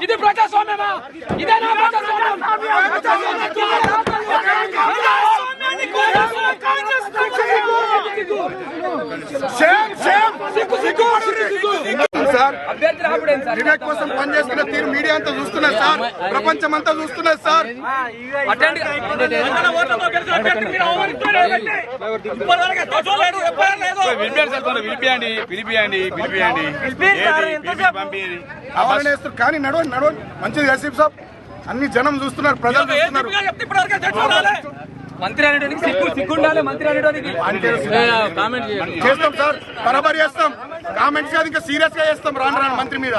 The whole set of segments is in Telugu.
ఇది ప్రజాస్వామ్యమా? ఇదేనా ప్రజాస్వామ్యం? వివేక్ కోసం పనిచేస్తున్న తీరు మీడియా అంతా చూస్తున్నారు సార్, ప్రపంచం అంతా చూస్తున్నారు సార్. కానీ నడవండి నడవండి మంచిది ఆసిఫ్ సాబ్, అన్ని జనం చూస్తున్నారు, ప్రజలు చూస్తున్నారు. మంత్రి అనేటానికి సిగ్గుండాలి. మంత్రి అనేటానికి చేస్తాం సార్, బరాబర్ చేస్తాం. కామెంట్స్ కాదు, ఇంకా సీరియస్ గా చేస్తాం రాను రాను మంత్రి మీద.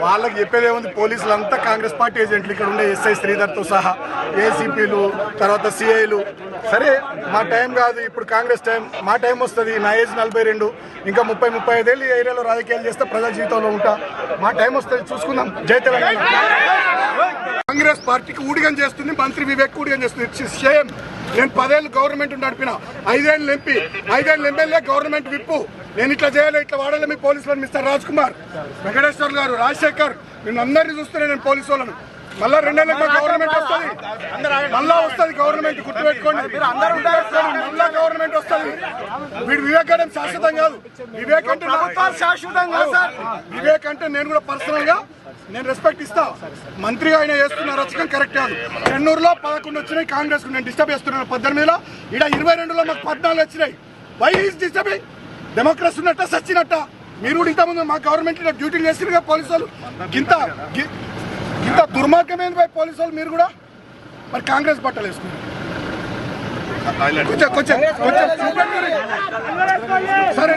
వాళ్ళకి చెప్పేది ఏముంది, పోలీసులంతా కాంగ్రెస్ పార్టీ ఏజెంట్లు, ఇక్కడ ఉండే ఎస్ఐ శ్రీధర్ తో సహా ఏసీపీలు, తర్వాత సిఐలు. సరే మా టైం కాదు ఇప్పుడు, కాంగ్రెస్ టైం, మా టైం వస్తుంది. నా ఏజ్ 42, ఇంకా 30-35 ఏళ్ళు ఈ ఏరియాలో రాజకీయాలు చేస్తే ప్రజల జీవితంలో ఉంటా. మా టైం వస్తుంది, చూసుకుందాం. జై తెలంగాణ. కాంగ్రెస్ పార్టీకి ఊడిగం చేస్తుంది మంత్రి వివేక్, ఊడిగం చేస్తుంది. It's shame. నేను 10 ఏళ్ళు గవర్నమెంట్ నడిపిన, 5 ఏళ్ళు ఎంపీ, 5 ఏళ్ళు ఎమ్మెల్యే, గవర్నమెంట్ విప్పు. నేను ఇట్లా చేయాలి, ఇట్లా వాడాలి. మీ పోలీసులను మిస్టర్ రాజ్ కుమార్, వెంకటేశ్వర్ గారు, రాజశేఖర్, నేను అందరినీ చూస్తున్నాను. నేను పోలీసు వాళ్ళను మళ్ళా 2 ఏళ్ళకి గవర్నమెంట్ వస్తుంది, మళ్ళా వస్తుంది గవర్నమెంట్, గుర్తుపెట్టుకోండి. మళ్ళా గవర్నమెంట్ వస్తుంది. వీడు వివేక్ అంటే శాశ్వతం కాదు. వివేక్ అంటే శాశ్వతం కాదు సార్. వివేక్ అంటే నేను కూడా పర్సనల్ గా నేను రెస్పెక్ట్ ఇస్తా. మంత్రిగా ఆయన చేస్తున్న రచకం కరెక్ట్ కాదు. చెన్నూరులో 11 వచ్చినాయి కాంగ్రెస్ కు, నేను డిస్టర్బ్ చేస్తున్నాను. 18లో, ఇక్కడ 22లో మాకు 14 వచ్చినాయి. Why is disturbing? డెమోక్రసీ ఉన్నట్ట సచ్చినట్ట. మీరు కూడా ఇంతకుముందు మా గవర్నమెంట్ డ్యూటీలు చేసిన పోలీసు వాళ్ళు. ఇంత దుర్మార్గమైంది పోయి పోలీసు వాళ్ళు. మీరు కూడా మరి కాంగ్రెస్ బట్టలు వేసుకున్నారు. కొంచెం సరే